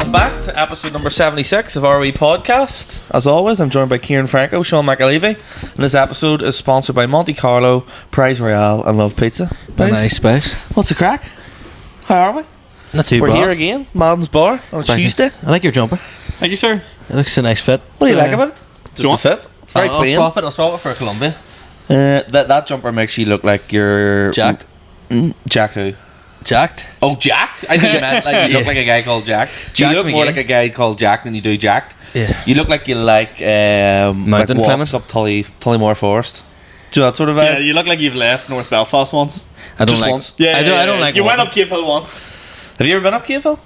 welcome back to episode number 76 of RE Podcast. As always, I'm joined by Kieran Franco, Sean McAlevey, and this episode is sponsored by Monte Carlo, Prize Royale, and Love Pizza. A nice space. What's the crack? How are we? Not too bad. We're here again, Madden's Bar, on a Tuesday. I like your jumper. Thank you, sir. It looks a nice fit. What do you like about it? Just the fit. It's very I'll clean. swap it for a Columbia. That jumper makes you look like you're... Jacked. Jack who? Jacked? Oh, jacked? I think you meant like you look like a guy called Jack. You look more like a guy called Jack than you do Jacked. Yeah. You look like you like mountain climbing up Tullymore Forest. Do you know that sort of vibe? Yeah, you look like you've left North Belfast once. I don't Just like. once? Yeah, I don't like. You went walking. up Cave Hill once. Have you ever been up Cave Hill?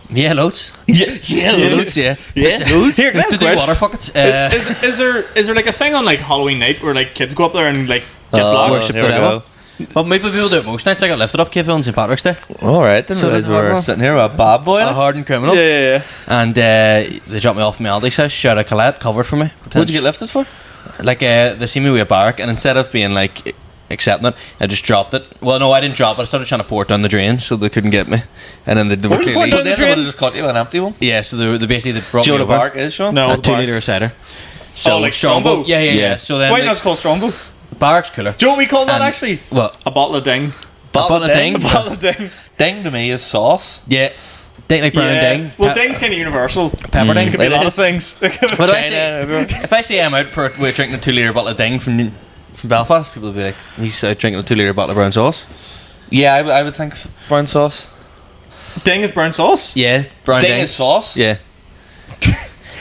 Yeah, loads. Yeah, Loads. Yeah. loads. Here, can I ask To a do question? water buckets. Is there like a thing on like Halloween night where like kids go up there and like get blocked? worship here we the go. devil. Well, maybe people do it most nights. I got lifted up Cave Hill on St Patrick's Day. Alright, didn't So realise that's we were hard, sitting here with a bad boy. A hardened criminal. Yeah. And they dropped me off at my Aldi's house. Shout out Colette, covered for me. What'd you get lifted for? Like they see me with a barrack, and instead of being like accepting it, I just dropped it. Well, no, I didn't drop it. I started trying to pour it down the drain, so they couldn't get me. And then they were clearly Then they would have just caught you with an empty one. yeah. So they basically brought Do you me know what a over bark is, Sean? No, a it's a 2 bar. litre of cider. So like Strongbow? Yeah. So then Why not just call Strongbow? barrack's cooler. Do you know what we call that And- actually? What? A bottle of ding. Bottle of ding. A bottle of ding. Ding to me is sauce. Yeah. Ding like brown ding. Well, ding's kind of universal. Pepper ding. It could be a It lot of is. things. But China, actually, everywhere. if I say I'm out for we're drinking a 2 litre bottle of ding from Belfast, people will be like, he's out drinking a 2 litre bottle of brown sauce. Yeah, I would think brown sauce. Ding is brown sauce. Yeah, brown Ding ding. is sauce? Yeah.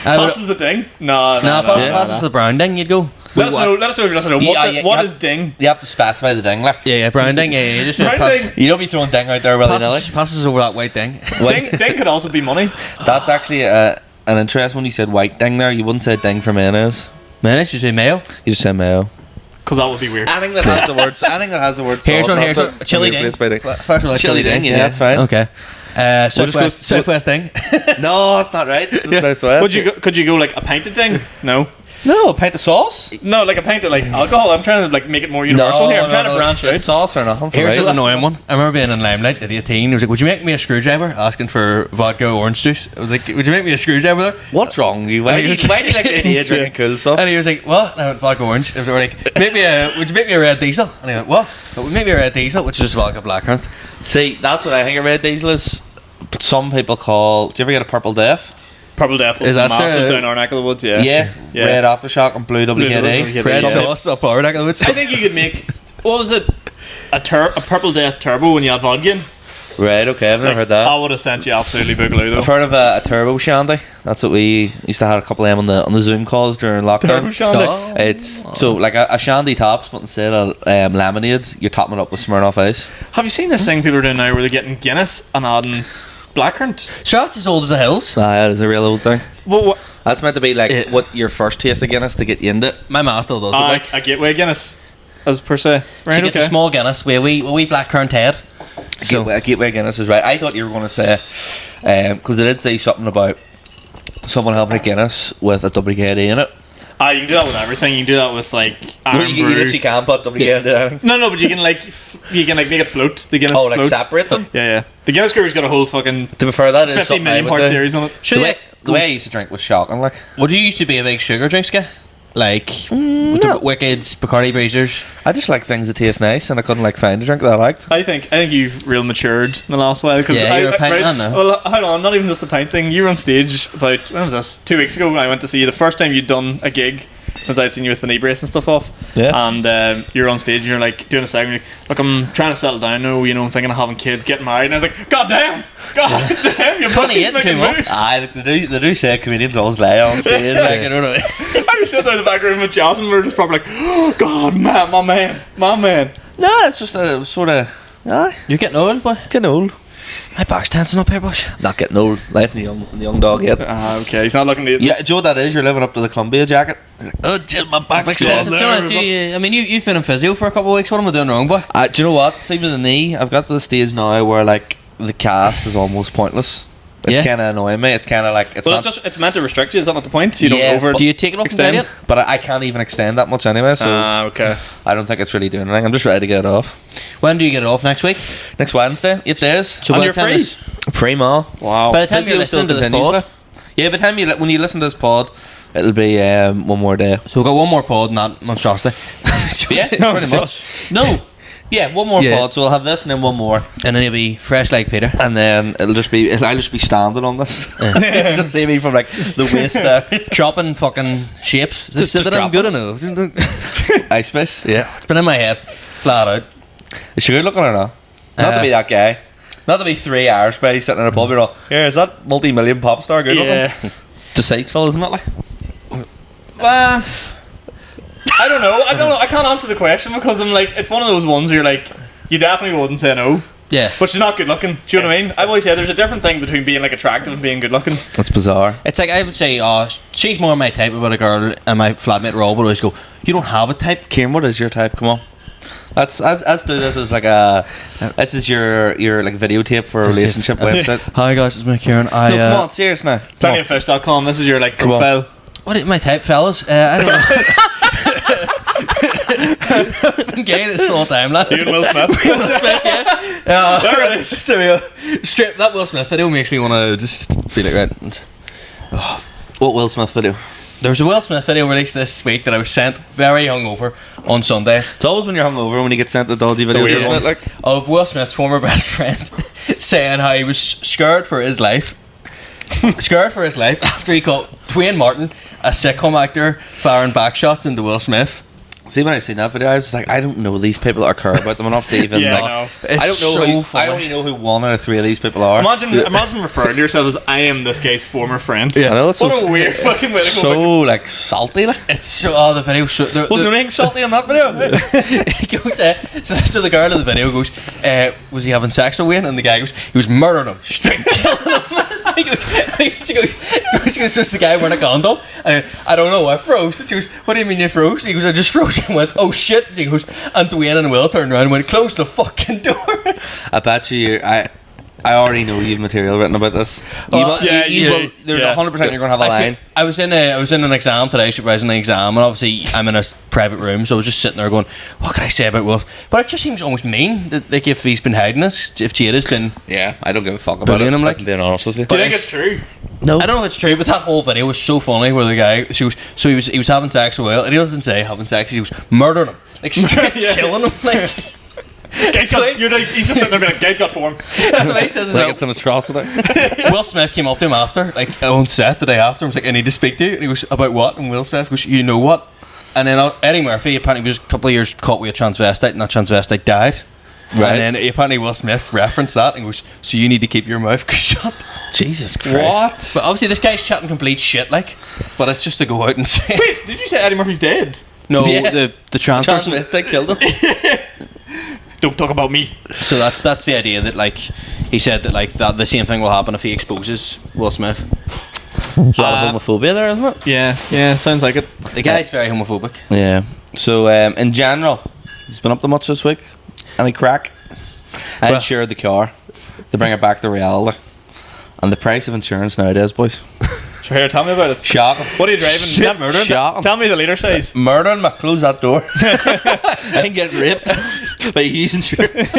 I would- Passes the ding. No. passes the brown ding. You'd go. Let us know if you let us know. What is ding? You have to specify the ding, like. Yeah, brown ding. Yeah, just Brown pass- ding. You don't be throwing ding out there willy-nilly. passes over that white ding. Ding could also be money. That's actually an interesting when you said white ding there. You wouldn't say ding for mayonnaise. Mayonnaise, you say mayo. You just say mayo. Because that would be weird. Anything that has the words. Anything that has the words. Here's sauce one. Here's after one. it Chili can be ding. replaced by ding. First one, Chili ding, yeah, that's fine. Okay. Southwest ding. No, that's not right. This is Southwest. Could you go like a pint of ding? No. No, a pint of sauce. No, like a pint of like alcohol. I'm trying to like make it more universal here. I'm trying to branch it's out. sauce or nothing. For Here's me. an annoying one. I remember being in Limelight at 18. He was like, "Would you make me a screwdriver?" Asking for vodka orange juice. I was like, "Would you make me a screwdriver there?" What's wrong with you? Why And do he you was why do you like the idea of drinking cool stuff? And he was like, "What?" And I went, "Vodka orange." And they were like, would you make me a red diesel?" And I went, "What?" "Make me a red diesel," which is just vodka blackcurrant. See, that's what I think a red diesel is. But some people call. Do you ever get a purple death? Purple Death was Is that massive down our neck of the woods. Yeah. Red aftershock and blue WKD. WKD. Red Yeah. sauce up our neck of the woods. I think you could make what was it? A Purple Death turbo when you had vodka in. Right, okay, I've never heard that. I would have sent you absolutely boogaloo though. I've heard of a turbo shandy. That's what we used to have a couple of them on the Zoom calls during lockdown. Turbo shandy. Oh. It's so like a shandy tops, but instead of lemonade, you're topping it up with Smirnoff Ice. Have you seen this thing people are doing now where they're getting Guinness and adding blackcurrant? So that's as old as the hills. That is a real old thing. Well, That's meant to be like what your first taste of Guinness to get you into it. My ma still does it. Like, a gateway Guinness, as per se. Right, she gets a small Guinness with a wee blackcurrant head. Gateway Guinness is right. I thought you were going to say, because they did say something about someone having a Guinness with a WKD in it. You can do that with everything. You can do that with like Well, Iron you Brew. literally can put WKD in anything. No, but you can like make it float. The Guinness Oh, like floats. separate them? Yeah. The Guinness Brewer's got a whole fucking To be fair, that is 50 something I million would part do. series on it. The way I used to drink was shocking. Like, Would you used to be a big sugar drinks guy? Like with the Wickeds, Bacardi Breezers. I just like things that taste nice, and I couldn't like find a drink that I liked. I think you've real matured in the last while. Cause Yeah, you're a pint man now. Well, hold on, not even just the pint thing. You were on stage about, when was this? 2 weeks ago when I went to see you. The first time you'd done a gig since I'd seen you with the knee brace and stuff off. Yeah. And you're on stage and you're like doing a segment. You're like, look, I'm trying to settle down now. I'm thinking of having kids, getting married. And I was like, God damn, you're 28 in 2 making months. moves. They do say comedians always lie on stage. Like, I don't know. I was sitting there in the back room with Joss and we were just probably like, oh God, man, my man. Nah, it's just a sort of. You're getting old, boy. Getting old. My back's tensing up here, boss. Not getting old. Life in the young dog yet. Okay, he's not looking to. Yeah, do you know what that is? You're living up to the Columbia jacket. Oh, Jill, my back's Yeah, tensing. there. I mean, you've been in physio for a couple of weeks. What am I doing wrong, boy? Do you know what? Same with the knee. I've got to the stage now where like the cast is almost pointless. It's Yeah. kind of annoying me. It's kind of like it's Well, not. it's meant to restrict you. Is that not the point? So you Yeah, don't over. but Do you take it off extend? and but I can't even extend that much anyway. So Okay. I don't think it's really doing anything. I'm just ready to get it off. When do you get it off next week? Next Wednesday, 8 days. So And by you're the time free? this- Free Ma. Wow. By the time Physio you're listening to still this continues, pod, like. Yeah, by the time when you listen to this pod, it'll be one more day. so we've got one more pod and that monstrosity. Yeah, pretty much. No. Yeah, one more Yeah. pod, so we'll have this and then one more. And then he'll be fresh like Peter. And then I'll just be standing on this. Just see me from like the waist down. Chopping fucking shapes. Is Just it drop good it. enough? Ice Spice. Yeah. It's been in my head. Flat out. Is she good looking or not? Not to be that guy. Not to be 3 Irish guys sitting in a pub. You're all, yeah, is that multi-million pop star good looking? Deceitful, isn't it? Like, I don't know. I can't answer the question because I'm like, it's one of those ones where you're like, you definitely wouldn't say no. Yeah. But she's not good looking. Do you know what I mean? I've always said there's a different thing between being like attractive and being good looking. that's bizarre. It's like I would say, she's more my type about a girl, and my flatmate Rob would always go, you don't have a type. Kieran, what is your type? Come on. Let's do this as like this is your like videotape for a relationship website. Hi guys, it's me Kieran. No, come on, serious now. Plentyoffish.com. This is your like Come on. profile. What is my type, fellas? I don't know. Gay this whole time, lads. You and Will Smith. Will Smith, yeah. There it is. So, straight that Will Smith video makes me want to just be like, right. What Will Smith video? There was a Will Smith video released this week that I was sent very hungover on Sunday It's always when you're hungover when you get sent the dodgy videos, weird isn't it? ones. Like, of Will Smith's former best friend saying how he was scared for his life. Scared for his life after he caught Dwayne Martin, a sitcom actor, firing back shots into Will Smith. see, when I seen that video, I was like, I don't know these people or care about them enough to even. Yeah, like, I know. I don't know. so Who, funny. I only know who 1 out of 3 of these people are. Imagine referring to yourself as I am this guy's former friend. I know it's What so, a weird fucking way to go. so like salty. Like, It's so the video. So, was there anything salty in that video? he goes, so the girl in the video goes, was he having sex with Wayne? And the guy goes, he was murdering him, straight killing him. She goes, so the guy wearing a condom? I don't know, I froze. She goes, what do you mean you froze? He goes, I just froze. And went, oh shit. She goes, and Dwayne and Will turned around and went, close the fucking door. I bet you. I already know you've material written about this. Oh, yeah, There's yeah. 100% you're gonna have a line. I was in an exam today, supervising the exam, and obviously I'm in a private room, so I was just sitting there going, what can I say about Will? But it just seems almost mean that like if he's been hiding this, if Jada's been. Yeah, I don't give a fuck about Bullying it. him, like. I'm being honest with you. Do you think it's true? No. I don't know if it's true, but that whole video was so funny where the guy, he was having sex with Will, and he doesn't say having sex, he was murdering him, like straight Yeah. killing him, like. Guy's got, you're like, he's just sitting there being like, guy's got form. That's what he says as Like well. it's an atrocity. Will Smith came up to him after, like on set the day after, and was like, I need to speak to you. And he goes, about what? And Will Smith goes, you know what? And then Eddie Murphy apparently was a couple of years caught with a transvestite, and that transvestite died. Right. And then apparently Will Smith referenced that and goes, so you need to keep your mouth shut. Jesus Christ. What? But obviously this guy's chatting complete shit, like. But it's just to go out and say. Wait, did you say Eddie Murphy's dead? No, Yeah. the trans person. Transvestite killed him. Don't talk about me. So that's the idea that like he said that like that the same thing will happen if he exposes Will Smith. There's a lot of homophobia there, isn't it? Yeah, sounds like it. The guy's very homophobic. Yeah. So, in general, he's been up to much this week. Any crack? I Well- insured the car to bring it back to reality. And the price of insurance nowadays, boys. Sure, here, tell me about it. Shocking. What are you driving? Shit, murdering. Shocking. Tell me the liter size. Murdering me. Close that door. I can get raped by his insurance.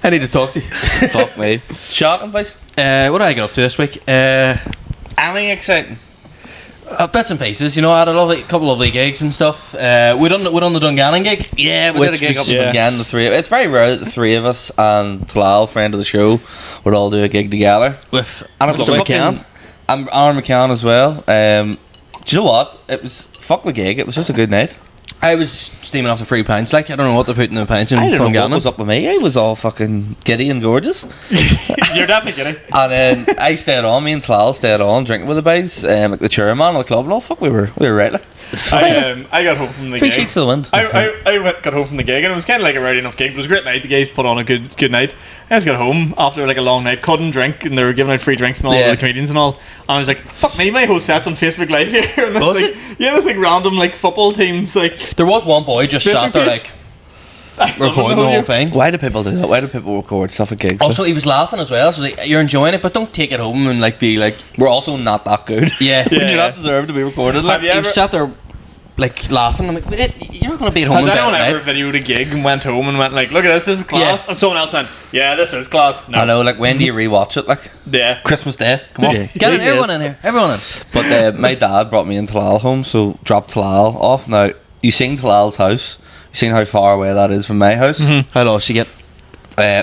I need to talk to you. Fuck me. Shocking, boys. What did I get up to this week? Anything exciting? Bits and pieces, you know. I had a couple of lovely gigs and stuff. We done the Dungannon gig. Yeah, we Which did a gig was- up in yeah. Dungan, the three. It's very rare that the three of us and Talal, friend of the show, would all do a gig together. With And it was Lovely fucking. McCann. And Aaron McCann as well. Do you know what? It was fuck the gig. It was just a good night. I was steaming off the free pints. Like I don't know what they're putting in the pints in I don't know what Dungannon. was up with me. I was all fucking giddy and gorgeous. You're definitely kidding. And then I stayed on. Me and Talal stayed on drinking with the boys, like the chairman of the club. And all fuck, we were right. Like. I got home from the Three gig. sheets to the wind. Got home from the gig and it was kind of like a rowdy enough gig. It was a great night. The guys put on a good night. I just got home after like a long night, couldn't drink, and they were giving out free drinks and all Yeah. the comedians and all. And I was like, "Fuck me, my whole set's on Facebook Live here." And this Was like, it? yeah, this like random like football teams like There was one boy just sat there Facebook like recording the whole thing. Why do people do that? Why do people record stuff at gigs? Also, he was laughing as well. So like, you're enjoying it, but don't take it home and like be like, we're also not that good. yeah. We do Yeah. not deserve to be recorded. Like. Have you He ever? sat there like laughing. I'm like, you're not going to be at home Has in bed anyone at ever night. videoed a gig and went home and went like, look at this is class? Yeah. And someone else went, yeah, this is class. No. I know, like, when do you rewatch it? Like, Yeah. Christmas Day. Come on. Get it, everyone in here. Everyone in. But my dad brought me in Talal home, so dropped Talal off. Now, you seen Talal's house. You seen how far away that is from my house. How lost you get?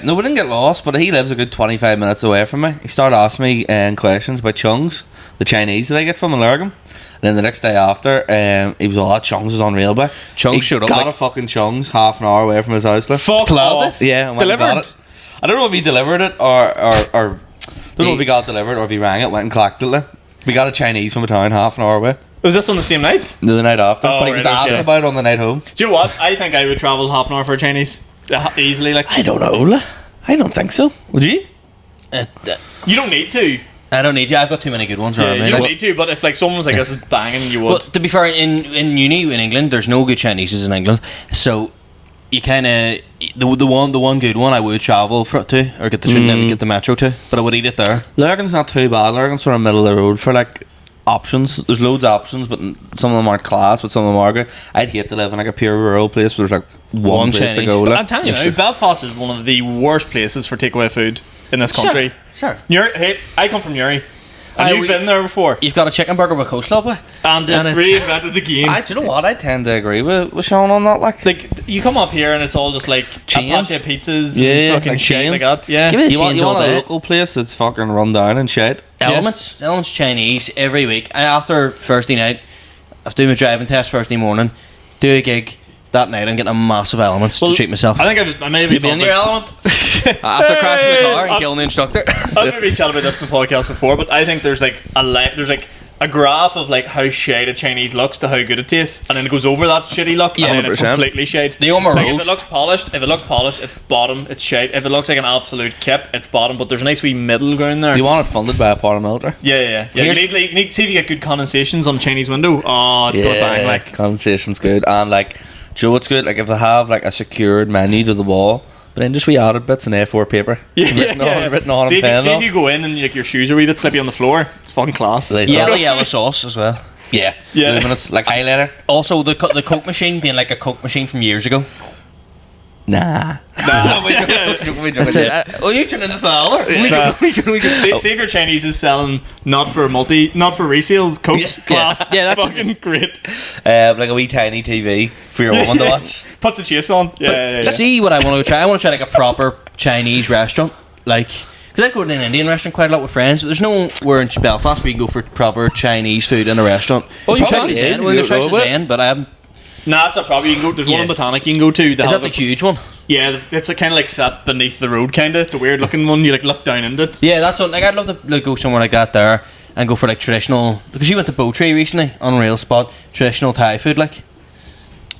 No, we didn't get lost, but he lives a good 25 minutes away from me. He started asking me questions about chungs, the Chinese that I get from in Lurgan. And then the next day after, he was all, chungs is unreal, but Chungs he showed up, got like- a fucking chungs half an hour away from his house. Like. Fuck Clouded? off. Yeah, and went and Delivered? got it. I don't know if he delivered it or don't know if he got it delivered or if he rang it, went and collected it. Like. We got a Chinese from a town half an hour away. Was this on the same night? The night after, Oh, but he was right, asking okay. about it on the night home. Do you know what? I think I would travel half an hour for a Chinese. Easily, like. I don't know. I don't think so. Would you? You don't need to. I don't need you. I've got too many good ones Yeah, around me. you don't Like, need to, but if like someone was like, this is banging, you would. well, to be fair, in uni in England, there's no good Chineses in England, so you kind of the one good one I would travel to or get the train get the metro to, but I would eat it there. Lurgan's not too bad. Lurgan's sort of middle of the road for like options. There's loads of options, but some of them aren't class, but some of them are good. I'd hate to live in like a pure rural place where there's like one place to Chinese. go. But Like. I'm telling you now, Belfast is one of the worst places for takeaway food in this country. Sure. Hey, I come from Newry. And Aye, you've been there before. You've got a chicken burger with coleslaw, boy. And And it's it's- reinvented the game. Do you know what? I tend to agree with Sean on that. Like, you come up here and it's all just like Chains? Apache pizzas Yeah, and fucking like shit like chains. that. Yeah. Give me the you want chains all a day. local place that's fucking run down and shit. Elements Chinese every week. After Thursday night, I was doing my driving test Thursday morning, do a gig that night. I'm getting a massive Elements to treat myself. I think I may have been element. After crashing the car and killing the instructor. I've maybe chatted about this in the podcast before, but I think there's like a graph of like how shade a Chinese looks to how good it tastes, and then it goes over that shitty look, Yeah, and then it's 100%. completely shade. They own my Like, if road. it looks polished, it's bottom, it's shade. If it looks like an absolute kip, it's bottom. But there's a nice wee middle ground there. You want it funded by a paramilitary? Yeah. You Here's- need see if you get good condensations on Chinese window. Oh, it's gonna bang like. Conversation's good. And like, do you know what's good? Like if they have like a secured menu to the wall, but then just we added bits in A4 paper. Written on See, and pen. if you go in and like your shoes are a wee bit slippy on the floor, it's fucking class. Yellow sauce as well. Yeah. Yeah. Luminous, like highlighter. Also, the Coke machine being like a Coke machine from years ago. Nah. That's it. Oh, you turn into Thaler. See if your Chinese is selling not for resale Cokes, class. Yeah, that's fucking great. Like a wee tiny TV for your woman to watch. Puts the chase on. Yeah. See what I want to try. I want to try like a proper Chinese restaurant, like. Because I go to an Indian restaurant quite a lot with friends, but there's nowhere in Belfast where you can go for proper Chinese food in a restaurant. Oh, you Probably probably Zen. is, Well, you there's go Choice with it. Zen, but I haven't. Nah, that's not probably. You can go. There's one Yeah. in Botanic you can go to. They Is have that the huge one? Yeah, it's a kind of like set beneath the road, kind of. It's a weird looking one. You like look down into it. Yeah, that's what. Like, I'd love to like, go somewhere like that there and go for like traditional. Because you went to Bowtree recently, unreal spot, traditional Thai food, like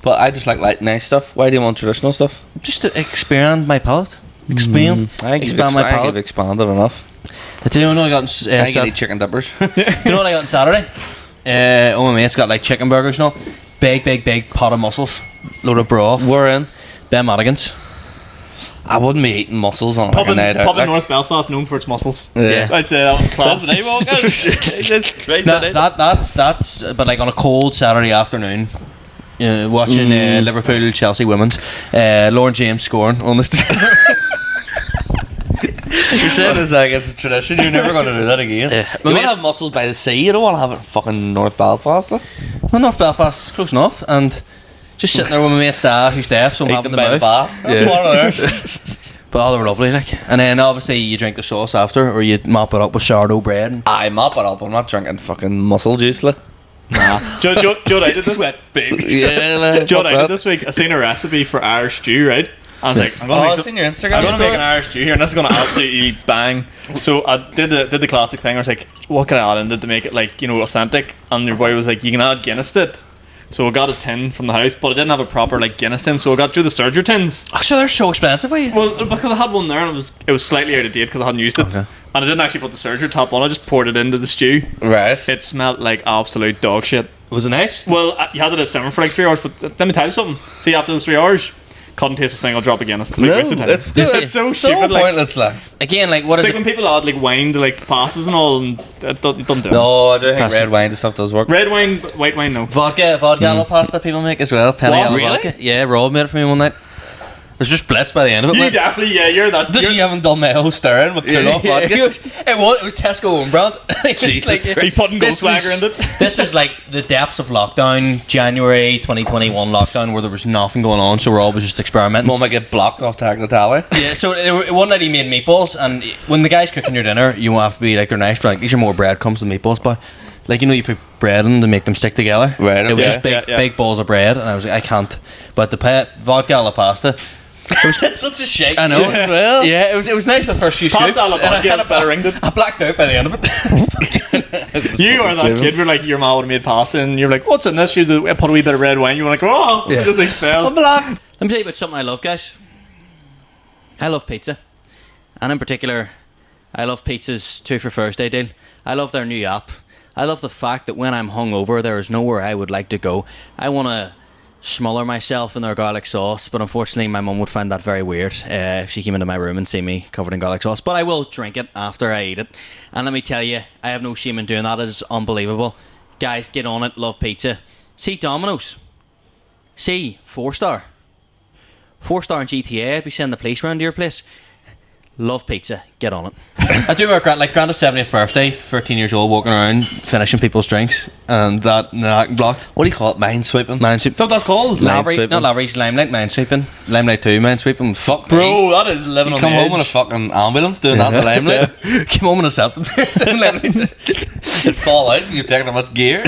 But I just like nice stuff. Why do you want traditional stuff? just to expand my palate. Expand my I palate. have expanded enough. Do you know what I got? I can eat chicken dippers. Do you know what I got on Saturday? Oh my mate's got like chicken burgers and all. Big pot of mussels, load of broth. We're in. Ben Madigan's. I wouldn't be eating mussels on like Pub a in, night out. pub in Like. North Belfast, known for its muscles. Yeah. I'd say that was class. That's but like on a cold Saturday afternoon, watching Liverpool Chelsea women's, Lauren James scoring on this. You're saying it's like it's a tradition. You're never going to do that again. You want to have mussels by the sea. You don't want to have it in fucking North Belfast. Like. Well, North Belfast is close enough, and just sitting there with my mate Steph, who's deaf, so I'm Eat having them the by mouth. the bar. Yeah. But all they were lovely, like. And then obviously you drink the sauce after, or you mop it up with sourdough bread. And I mop it up. I'm not drinking fucking mussel juice. Like. Nah. Joe, I did this. Yeah, like, Joe, fuck I did that. this week. I seen a recipe for Irish stew, right? I was like, I'm gonna Oh, make I've some, seen your Instagram I'm gonna story. make an Irish stew here, and this is gonna absolutely bang. So I did the classic thing. I was like, what can I add in it to make it like authentic? And your boy was like, you can add Guinness to it. So I got a tin from the house, but I didn't have a proper like Guinness tin, so I got through the Surger tins. oh, so they're so expensive, are you? Well, because I had one there, and it was slightly out of date because I hadn't used it, Okay. and I didn't actually put the Surger top on. I just poured it into the stew. Right. It smelled like absolute dog shit. Was it nice? Well, you had it at simmer for like 3 hours, but let me tell you something. See, after those 3 hours, couldn't taste a single drop of Guinness. Like, No, waste of time. it's so stupid. Like, pointless. Like. Again, like what it's is like it? when people add like wine to like pastas and all, and it doesn't do it. No, I don't think That's- red wine and stuff does work. Red wine, but white wine, no. Vodka alla pasta people make as well. Penny What? alla Really? vodka. Yeah, Rob made it for me one night. It was just blitz by the end of it. You like. definitely, you're that. Does she haven't done mayo stirring with cool off Yeah, vodka? it was Tesco own brand. Jesus Are you putting this Goldschlager was- in it? This was like the depths of lockdown, January 2021 lockdown, where there was nothing going on, so we're all just experimenting. Mum might get blocked off Tagliatelle. Yeah, so one night he made meatballs, and when the guy's cooking your dinner, you won't have to be like they're nice, but like these are more breadcrumbs than meatballs, but like you put bread in to make them stick together. Right, It was okay. just big, Yeah. big balls of bread, and I was like, I can't. But the vodka alla pasta. It's such a shake. I know. as well. Yeah, it was nice for the first few Pasta scoops. alla and I vodka had is better ringed. I blacked out by the end of it. You are that kid where like your mom would have made pasta and you're like, what's in this? You put a wee bit of red wine. You were like, oh, Yeah. it just like fell. Let me tell you about something I love, guys. I love pizza. And in particular, I love Pizza's 2 for Thursday deal. I love their new app. I love the fact that when I'm hungover, there is nowhere I would like to go. I want to smother myself in their garlic sauce, but unfortunately my mum would find that very weird if she came into my room and see me covered in garlic sauce. But I will drink it after I eat it. And let me tell you, I have no shame in doing that. It is unbelievable. Guys, get on it. Love pizza. See Domino's. See 4-star. 4-star in GTA. I'd be sending the police round to your place. Love pizza. Get on it. I do remember Grandad's 70th birthday, 13 years old, walking around finishing people's drinks, and that block. What do you call it? Minesweeping? Minesweep. So that's called. Lavery, Minesweeping. not Lavery's Limelight Minesweeping. Limelight 2 Minesweeping. Fuck, Bro, that is living You on come the home in a edge. fucking ambulance doing that in the limelight. Came home in a Celtic It'd fall out and you've taken too much gear.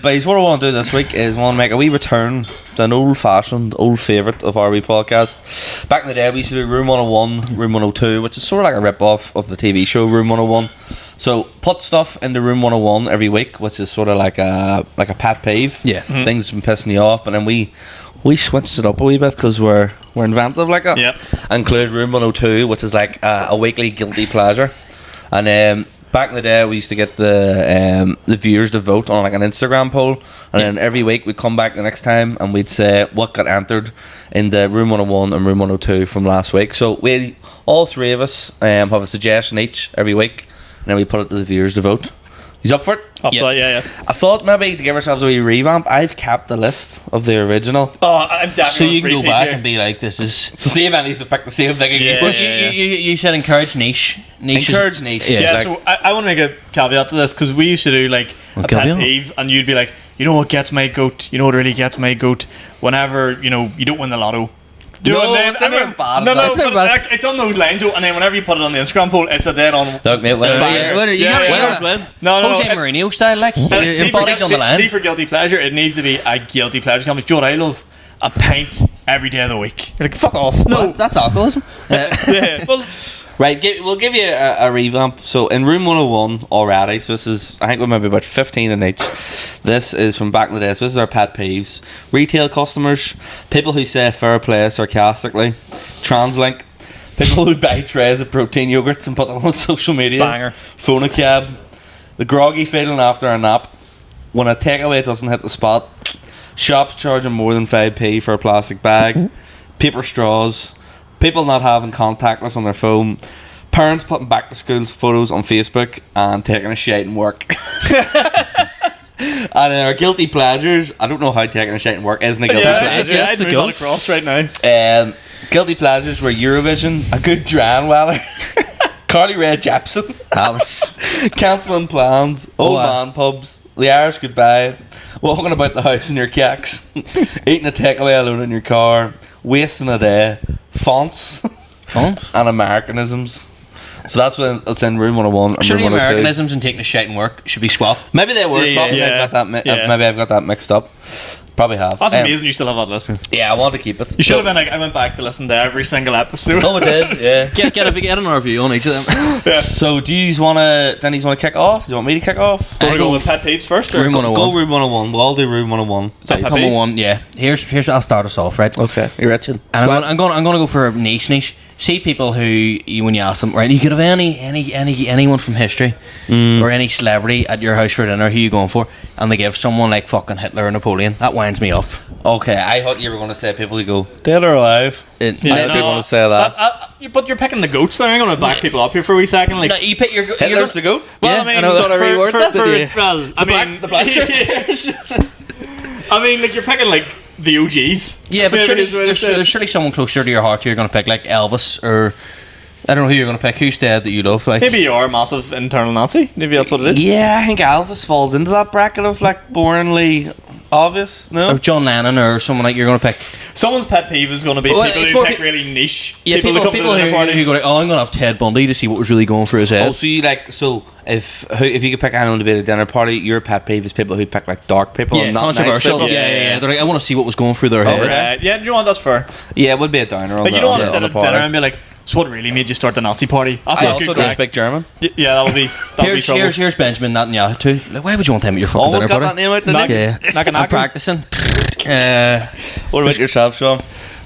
But what I want to do this week is want to make a wee return to an old-fashioned, old favourite of our wee podcast. Back in the day, we used to do Room 101, Room 102, which is sort of like a rip-off of the TV show Room 101. So put stuff into Room 101 every week, which is sort of like a pet peeve. Yeah. Things that's been pissing you off, but then we switched it up a wee bit because we're inventive like that. Yep. Include Room 102, which is like a weekly guilty pleasure. And back in the day, we used to get the viewers to vote on like an Instagram poll, and then every week we'd come back the next time and we'd say what got entered in the Room 101 and Room 102 from last week. So we all three of us have a suggestion each every week, and then we put it to the viewers to vote. He's up for it? Up Yep. for that, yeah. I thought maybe to give ourselves a wee revamp, I've kept the list of the original. Oh, I'm definitely So you on can go repeat back here. and be like, this is... So see if anybody's to pick the same thing again. Yeah. Well, you said encourage niche. Niche is- Encourage niche. Yeah. Yeah, like- so I want to make a caveat to this because we used to do like a pet caveat? peeve, and you'd be like, you know what gets my goat? You know what really gets my goat? Whenever you don't win the lotto. Do you know No, what I mean? it's never And then- as bad as No, that. no, It's but never bad. like, it's on those lines, though, and then whenever you put it on the Instagram poll, it's a dead on. Look, mate, well, Yeah, well, you gotta- winners gotta- win. No, Jose it- Mourinho style, like see your for body's guil- on the line. See for guilty pleasure, it needs to be a guilty pleasure company. Do you know what I love? A pint every day of the week. You're like, fuck off. No, that's alcoholism. Yeah. Well, Right, we'll give you a revamp. So in Room 101 already, so this is, I think we're maybe about 15 in each. This is from back in the day, so this is our pet peeves. Retail customers, people who say fair play sarcastically, TransLink, people who buy trays of protein yogurts and put them on social media, Banger. phone a cab, the groggy feeling after a nap, when a takeaway doesn't hit the spot, shops charging more than 5p for a plastic bag, paper straws, people not having contactless on their phone, parents putting back to school photos on Facebook and taking a shite in work. And in our guilty pleasures, I don't know how taking a shite in work isn't a guilty yeah, pleasure. yeah, that's I'd the move goal. that across right now. Guilty pleasures were Eurovision, a good Dran Weller, Carly Rae Jepsen, That was cancelling plans, old wow. man pubs, the Irish goodbye, walking about the house in your kicks, eating a takeaway alone in your car, wasting a day, fonts, fun. and Americanisms. So that's when it's in Room 101 and Surely Room 102. Americanisms and taking a shite in work should be swapped. Maybe they were Yeah, swapped, yeah. I've got that Yeah. maybe I've got that mixed up. Probably have. That's amazing. You still have that listen. Yeah, I want to keep it. You should have been like, I went back to listen to every single episode. Oh, I did, yeah. Get an review on each of them. So do you want to, Denny's want to kick off? Do you want me to kick off? Want to go with pet peeves first? Or Room 101. Go Room 101. We'll all do Room 101. Is that pet Come peeve? on, yeah. Here's I'll start us off, right? Okay, you're itching. And I'm gonna go for a niche. See people who when you ask them, right, you could have anyone from history or any celebrity at your house for dinner, who you going for, and they give someone like fucking Hitler or Napoleon. That winds me up. Okay, I thought you were going to say people who go dead or alive. I didn't want to say that. But you're picking the goats there. I'm going to back people up here for a wee second. Like, No, you pick your Hitler's the goat. well, yeah, I mean, I know that's what I reworded that. well, I mean, the black shirts. I mean, like, you're picking like the OGs. Yeah, but Maybe surely, is what it there's is. surely someone closer to your heart who you're going to pick, like Elvis, or I don't know who you're going to pick. Who's dead that you love? Like, Maybe you are a massive internal Nazi. Maybe that's what it is. Yeah, I think Elvis falls into that bracket of like boringly obvious. No, or John Lennon, or someone like you're going to pick. Someone's pet peeve is going to be Well, people it's who more pick pe- really niche. Yeah, people to come to the dinner party. who go like, oh, I'm going to have Ted Bundy to see what was really going through his head. Oh, so you like if you could pick anyone to be at a dinner party, your pet peeve is people who pick like dark people Yeah, and not controversial. nice people. Yeah. They're like, I want to see what was going through their head. right. Yeah, you know what? That's fair. Yeah, it would be a downer on Like, the, you don't on want to the, sit on the at party. dinner and be like, so what really made you start the Nazi party? That's I a also good don't crack. speak German. Yeah, that would be trouble. Here's Benjamin Netanyahu too. Like, why would you want him at your fucking Almost dinner got that party? name out, didn't you? Yeah, Knock I'm practicing. What about yourself, Sean?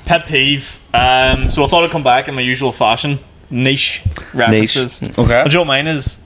Pet peeve. So I thought I'd come back in my usual fashion. Niche references. Okay. Do you know what mine is?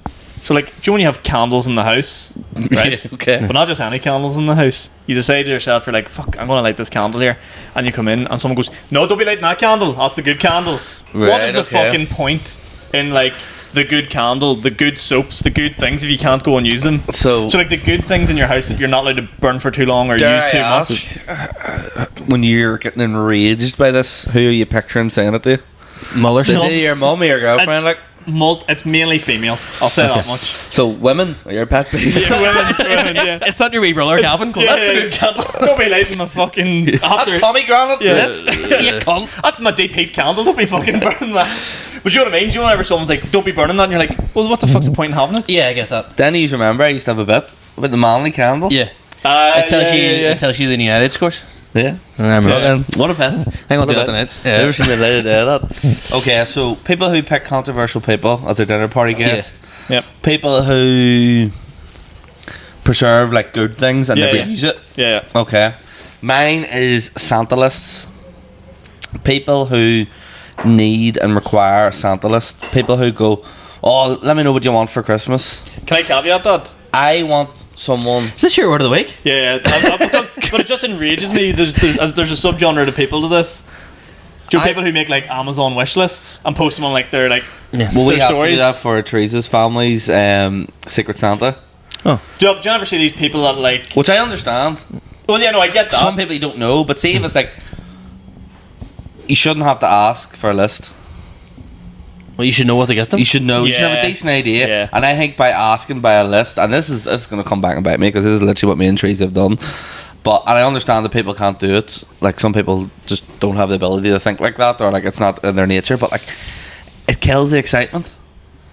So, like, do you know when you have candles in the house? Right? Okay. But not just any candles in the house. You decide to yourself, you're like, fuck, I'm going to light this candle here. And you come in and someone goes, no, don't be lighting that candle. That's the good candle. What Right, is the okay. fucking point in, like, the good candle, the good soaps, the good things if you can't go and use them? So So, like, the good things in your house that you're not allowed to burn for too long or dare use I too ask, much. when you're getting enraged by this, who are you picturing saying it to? Muller. Is it your mum or your girlfriend? It's, Like, it's mainly females. I'll say that much. so women are your pet peeve. Yeah, women, yeah. It's not your wee brother, Calvin. Yeah, That's yeah, a good candle. Don't be lighting my fucking after. Tommy Granite Yeah. list. You cunt. That's my deep heat candle. Don't be fucking burning that. But you know what I mean? Do you know whenever someone's like, "Don't be burning that," and you're like, "Well, what the fuck's the point in having it?" Yeah, I get that. Then you remember I used to have a bit about the manly candle. Yeah, It it tells you the United scores. Yeah. Yeah. What a pet. I'm gonna do that What a tonight. pet. Never seen the light of day of that. Okay, so people who pick controversial people as their dinner party guests. Yep. People who preserve like good things and Yeah, never yeah. use it. Yeah. Okay. Mine is Santa lists. People who need and require a Santa list. People who go, oh, let me know what you want for Christmas. Can I caveat that? I want someone. Is this your word of the week? Yeah. But it just enrages me. There's a subgenre to people to this. Do you know people who make like Amazon wish lists and post them on like their like Well, we their have to do stories? that for Teresa's family's Secret Santa, Do you ever see these people that like? which I understand. Well, yeah, no, I get that. Some people you don't know, but see if it's like you shouldn't have to ask for a list. Well, you should know what to get them. You should know. You should have a Yeah. decent idea. Yeah. And I think by asking by a list, and this is going to come back and bite me because this is literally what me and Teresa have done. But and I understand that people can't do it. Like some people just don't have the ability to think like that, or like it's not in their nature. But like it kills the excitement.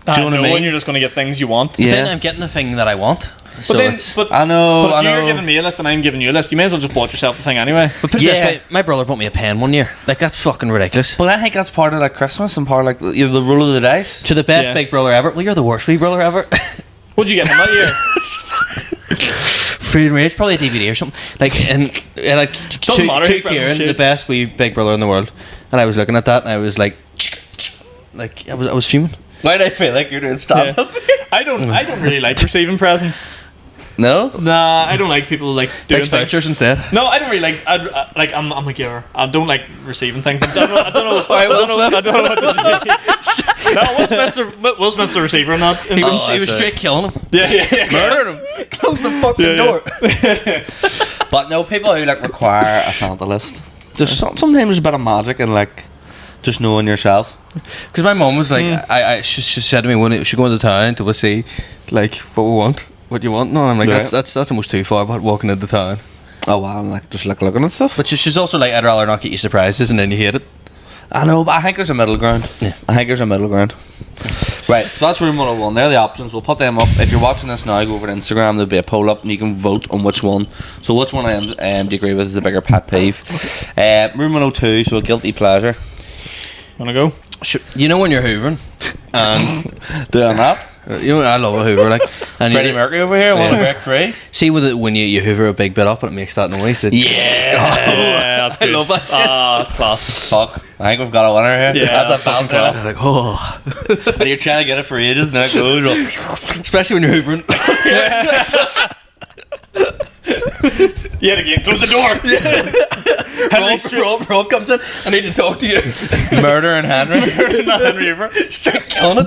Do you know what I when mean? you're just going to get things you want. Yeah. Then I'm getting the thing that I want. So But then, it's. but I know. But I if you're know. giving me a list and I'm giving you a list, you may as well just bought yourself the thing anyway. But put it this Yeah. way, my brother bought me a pen one year. Like, that's fucking ridiculous. But I think that's part of like Christmas and part of like the roll of the dice. To the best Yeah. big brother ever. Well, you're the worst wee brother ever. What'd you get him that year? Free range, probably a DVD or something. Like, and like Doesn't matter, to he's present Kieran, shit. the best wee big brother in the world. And I was looking at that and I was like I was fuming. Why do I feel like you're doing stand up? I don't really like receiving presents. No. Nah, I don't like people like doing Big things. vouchers instead. No, I don't really like. I'm a giver. I don't like receiving things. I don't know. I don't know. Alright, Will I don't know what to do. No, Will Smith's the receiver in that. He was that's straight killing him. yeah. Murdered him. Close the fucking Yeah, door. But no, people who like require a Santa list. There's sometimes there's a bit of magic in like just knowing yourself. Because my mum was like, she said to me when she go into town to see like what we want, what you want. No, I'm like Right. that's almost too far. But walking into town. Oh wow, and like just like looking at stuff. But she's also like, I'd rather not get you surprises and then you hate it. I know, but I think there's a middle ground. Yeah. I think there's a middle ground. Right, so that's room 101. They're the options. We'll put them up. If you're watching this now, go over to Instagram. There'll be a poll up, and you can vote on which one. So, which one do you agree with is a bigger pet peeve? Room 102. So, a guilty pleasure. Wanna go? You know when you're hoovering, and Doing that. you know I love a hoover like, and Freddie Mercury over here. Want to break free? see with it when you hoover a big bit up and it makes that noise. That Yeah, that's good. I love that shit. Ah, that's class. Fuck. I think we've got a winner here. Yeah, That's a fucking foul class. cross. Like, oh. And you're trying to get it for ages, and it goes. Especially when you're hoovering. Yet again, close the door. Rob comes in. I need to talk to you. Murder and Henry. Not Henry Hoover. Straight killing it.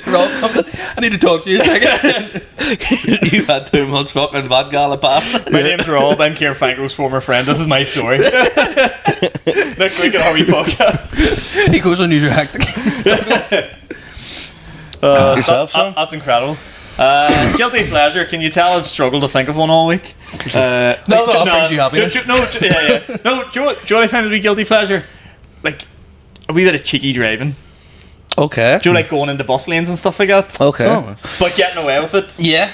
Rob comes in. I need to talk to you a second. You've had too much fucking vodka a la pasta. My name's Rob. I'm Kieran Franco's former friend. This is my story. Next week at Harvey Podcast. He goes on Use Your Hectic. Yourself, Sean? That's incredible. Guilty pleasure. Can you tell I've struggled to think of one all week? No, that brings you happiness. Yeah. No, do you know what I find to be guilty pleasure? Like a wee bit of cheeky driving. Okay. Do you like going into bus lanes and stuff like that? Okay. Oh. But getting away with it. Yeah.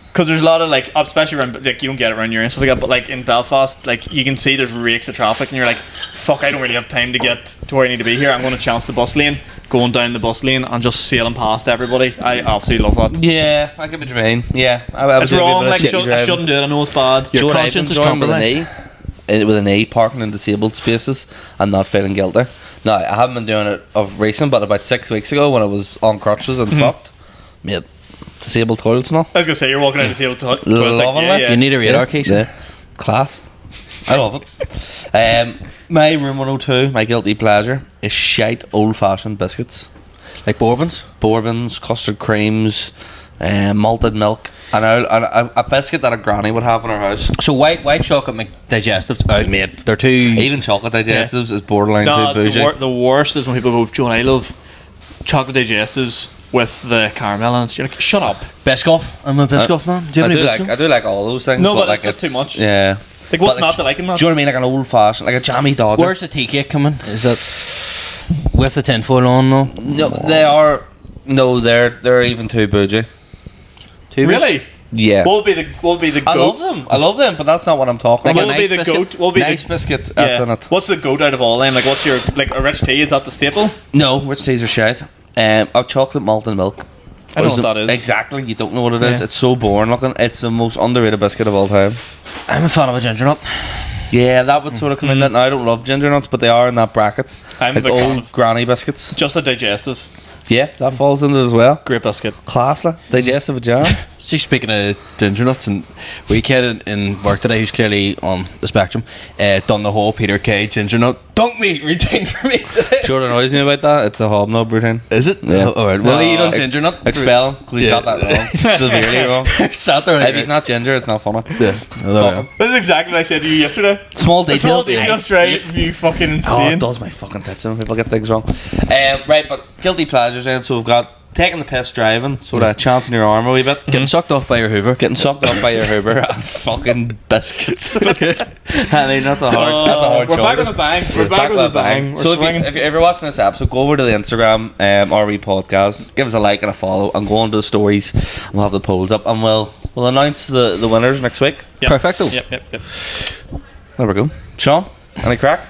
Because there's a lot of like, especially around, like you don't get it around here and stuff like that, but like in Belfast, like you can see there's rakes of traffic and you're like, fuck, I don't really have time to get to where I need to be here. I'm going to chance the bus lane, going down the bus lane and just sailing past everybody. I absolutely love that. Yeah, I get what you mean. Yeah. I It's wrong, like I shouldn't do it, I know it's bad. Your conscience is compromised. With an E, parking in disabled spaces and not feeling guilty. No, I haven't been doing it of recent, but about 6 weeks ago when I was on crutches and fucked, mate, disabled toilets and all. I was going to say, you're walking out the table toilets Loving like, it. yeah. You need a radar case. Yeah. Class. I love it. My room 102, my guilty pleasure, is shite old-fashioned biscuits. Like bourbons. Bourbons, custard creams, malted milk, and a biscuit that a granny would have in her house. So white chocolate make digestives out. Mate. They're too... Even chocolate digestives is borderline No, too bougie. the worst is when people go, John, I love chocolate digestives with the caramel and you're like, shut up. Biscoff. I'm a Biscoff man. Do you have any Biscoff? I do like all those things. No, but like it's just too much. Yeah. Like, what's But, not to like in that? Do you know what I mean? Like an old fashioned, like a jammy Dodger. Where's the tea cake coming? Is it with the tinfoil on? No, they are. No, they're even too bougie. Too Really? Yeah. What would be the goat? I love them, but that's not what I'm talking Like What about. would be the nice biscuit? goat? What would be Nice the biscuit. That's yeah. in it. What's the goat out of all them? Like, what's your like a rich tea? Is that the staple? No, which teas are shite. A chocolate malted milk. I don't know what that is. Exactly, you don't know what it is. Yeah. It's so boring looking. It's the most underrated biscuit of all time. I'm a fan of a ginger nut. Yeah, that would sort of come in that. Now I don't love ginger nuts, but they are in that bracket. I'm a Like big fan old of granny biscuits. just a digestive. Yeah, that falls into it as well. Great biscuit. Classly. Digestive jam. See, speaking of ginger nuts, and we kid in work today who's clearly on the spectrum, done the whole Peter Kay ginger nut dunk me routine for me today. Sure annoys me about that. It's a hobnob routine. Is it? Yeah. Oh, alright. Well, he done ginger nut. Expel him, because he's Yeah. got that wrong. Severely wrong. Sat there. If he's not ginger, it's not funny. Yeah. Fuck him. This is exactly what I said to you yesterday. Small The small details. details drive you fucking Oh, insane. it does my fucking tits in when people get things wrong. Right, but guilty pleasures then. So we've got taking the piss driving, sort of chancing your arm a wee bit. Getting sucked off by your Hoover. Getting sucked up by your Hoover and fucking biscuits. I mean, that's a hard We're choice. back with a bang. We're back with a bang. We're So swinging. if you're ever watching this episode, go over to the Instagram RE podcast, give us a like and a follow, and go on to the stories. And we'll have the polls up, and we'll announce the winners next week. Yep. Perfecto. Yep. There we go. Sean, any crack?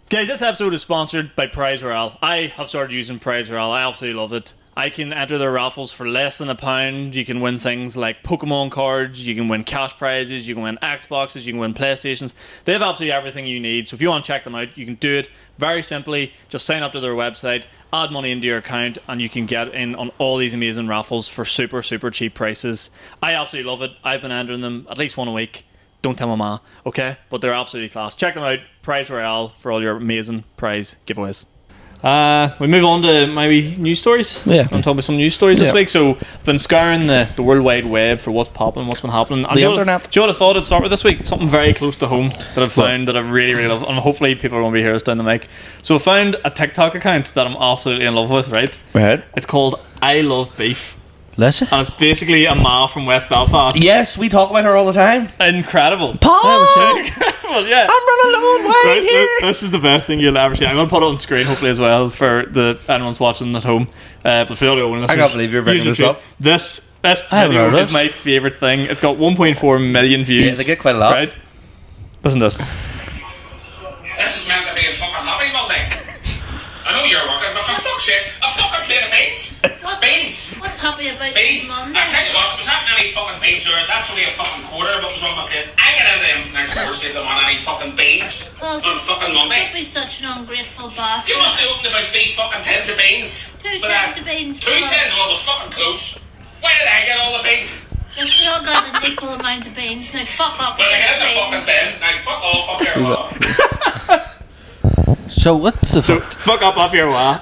Guys, this episode is sponsored by Prize Royale. I have started using Prize Royale. I absolutely love it. I can enter their raffles for less than £1. You can win things like Pokemon cards, you can win cash prizes, you can win Xboxes, you can win PlayStations. They have absolutely everything you need. So if you want to check them out, you can do it very simply. Just sign up to their website, add money into your account, and you can get in on all these amazing raffles for super, super cheap prices. I absolutely love it. I've been entering them at least one a week. Don't tell my ma, okay? But they're absolutely class. Check them out. Prize Royale for all your amazing prize giveaways. We move on to my wee news stories. Yeah. I'm talking about some news stories this Yeah. week. So I've been scouring the World Wide Web for what's popping, what's been happening. And The do you know internet. what- Do you know what I thought I'd start with this week? Something very close to home that I've found that I really, really love. And hopefully people are going to be heroes down the mic. So I found a TikTok account that I'm absolutely in love with, right? Right. It's called I Love Beef. Listen. And it's basically a ma from West Belfast. Yes, we talk about her all the time. Incredible. Paul, Incredible, yeah. I'm running alone. Wait Right, here. this is the best thing you'll ever see. I'm going to put it on screen hopefully as well for anyone's watching at home. But for the audio listeners, I can't believe you're bringing use this it. up. This haven't video heard of is this. my favourite thing. It's got 1.4 million views. Yeah, they get quite a lot. Right? Listen to this. This is meant to be a fucking hobby Monday. I know you're working, but for fuck's sake, a fucking plate of beans. What's happy about beans? Monday? I tell you what, there was that many fucking beans there. That's only a fucking quarter of what was on my plate. I get into them next door, see if they want any fucking beans Well, on fucking Monday. Don't be such an ungrateful bastard. You must have opened about 3 fucking tins of beans. 2 for that. tins of beans. 2 tins, well, it was fucking close. Why did I get all the beans? We all got an equal amount of beans. Now fuck up. Well, I get in the fucking bin. Now fuck off up your wall. So what the So fuck? fuck up your wall.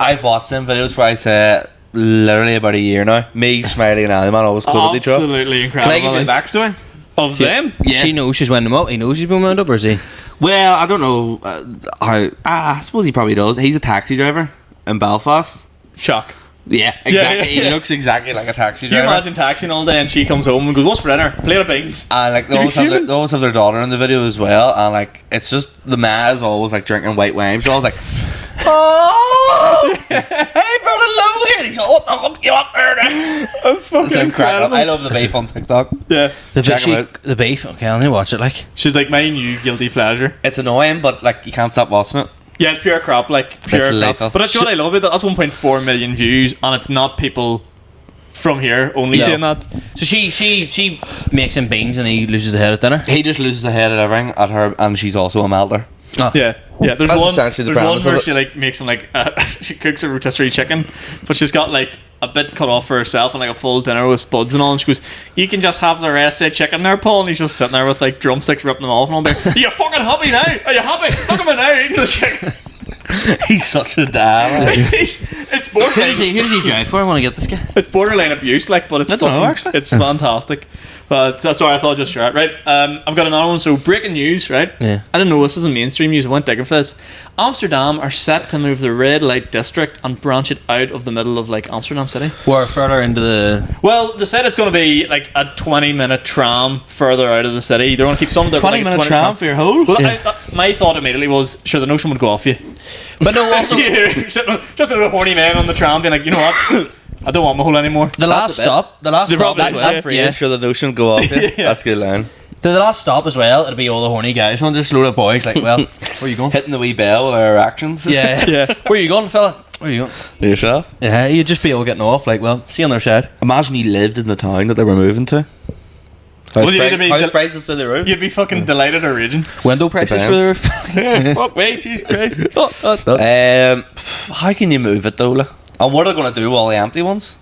I've watched them videos where I say literally about a year now. Me, Smiley, and Ali Man always quoted each other. Absolutely Can I incredible. give you the backstory? Of them? Yeah. She knows she's winding him up. He knows he's been wound up, or is he? Well, I don't know how. I suppose he probably does. He's a taxi driver in Belfast. Shock. Yeah, exactly. yeah. He looks exactly like a taxi You driver. imagine taxiing all day and she comes home and goes, "What's for dinner? Plate of beans." And like they You'd be always, have fuming. they always have their daughter in the video as well, and like it's just the man is always like drinking white wine. So I was like, "Oh, hey brother, Lou here." And he's like, "What the fuck you up there?" Then? That's fucking So incredible. incredible. I love the beef on TikTok. Yeah. Check him out. The beef. Okay, I'll need to watch it. Like, She's like my new guilty pleasure. It's annoying, but like you can't stop watching it. Yeah, it's pure crap, like pure It's crap. lethal. But that's what I love about that. That's 1.4 million views, and it's not people from here only No. saying that. so she makes him beans and he loses the head at dinner. He just loses the head at everything at her, and she's also a melter. Oh. Yeah, yeah. There's That's one. essentially the There's one premise where of it. she like makes him like she cooks a rotisserie chicken, but she's got like a bit cut off for herself and like a full dinner with spuds and all. And she goes, "You can just have the rest of the chicken there, Paul." And he's just sitting there with like drumsticks ripping them off, and I'm like, "Are you fucking happy now? Are you happy? Look at me now eating the chicken." He's such a dad. Like. It's borderline. Who's he drive for? I want to get this guy. It's borderline abuse, like, but it's I don't know, fucking- actually. it's fantastic. But sorry, I thought I'd just share it. Right, I've got another one. So breaking news, right? Yeah. I didn't know this isn't mainstream news. I went digging for this. Amsterdam are set to move the red light district and branch it out of the middle of like Amsterdam city. We're further into the. Well, they said it's going to be like a 20-minute tram further out of the city. They're going to keep some of their 20-minute 20 tram for your hole? Well, my thought immediately was, sure, the notion would go off you. But no, also You're sitting- just a horny man on the tram being like, you know what? I don't want my hole anymore. the last That's a bit. stop. The last They stop probably as will, well. yeah. That phrase, sure the notion go off. Yeah. That's a good line. The last stop as well. It'll be all the horny guys. One just a load of boys. Like, well, where you going? Hitting the wee bell with our actions. Yeah, Yeah. Where you going, fella? Where you going? Yourself. Yeah, you'd just be all getting off. Like, well, see you on their side. Imagine you lived in the town that they were moving to. House, Well, you need to be house del- prices to the roof. You'd be fucking delighted or raging. Window prices for the roof. Fuck me, Jesus Christ. How can you move it though? Like? And what are they going to do with all the empty ones?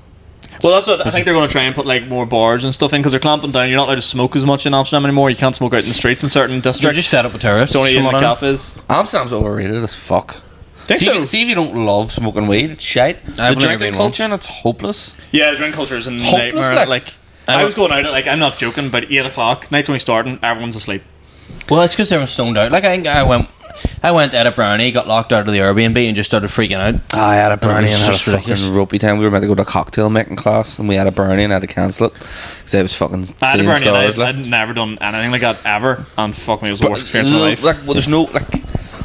Well, that's what I think they're going to try and put like more bars and stuff in because they're clamping down. You're not allowed to smoke as much in Amsterdam anymore. You can't smoke out in the streets in certain They're districts. just fed up with tourists. It's only in from the what I know. cafes. Amsterdam's overrated as fuck. Think See, so? see if you don't love smoking weed, it's shite. I've The only drinking been culture once. and it's hopeless. Yeah, drink culture is a hopeless, nightmare. like. Like, I was going out at like, I'm not joking, about 8 o'clock. Night's only starting. Everyone's asleep. Well, it's because everyone's stoned out. Like, I went at a brownie, got locked out of the Airbnb, and just started freaking out. I had a brownie was and had a just ridiculous. fucking ropey time. We were meant to go to a cocktail making class and we had a brownie and had to cancel it because it was fucking I had a seeing burning stars. night. I'd never done anything like that ever, and fuck me, it was the worst experience of my life. Like, well, there's no like.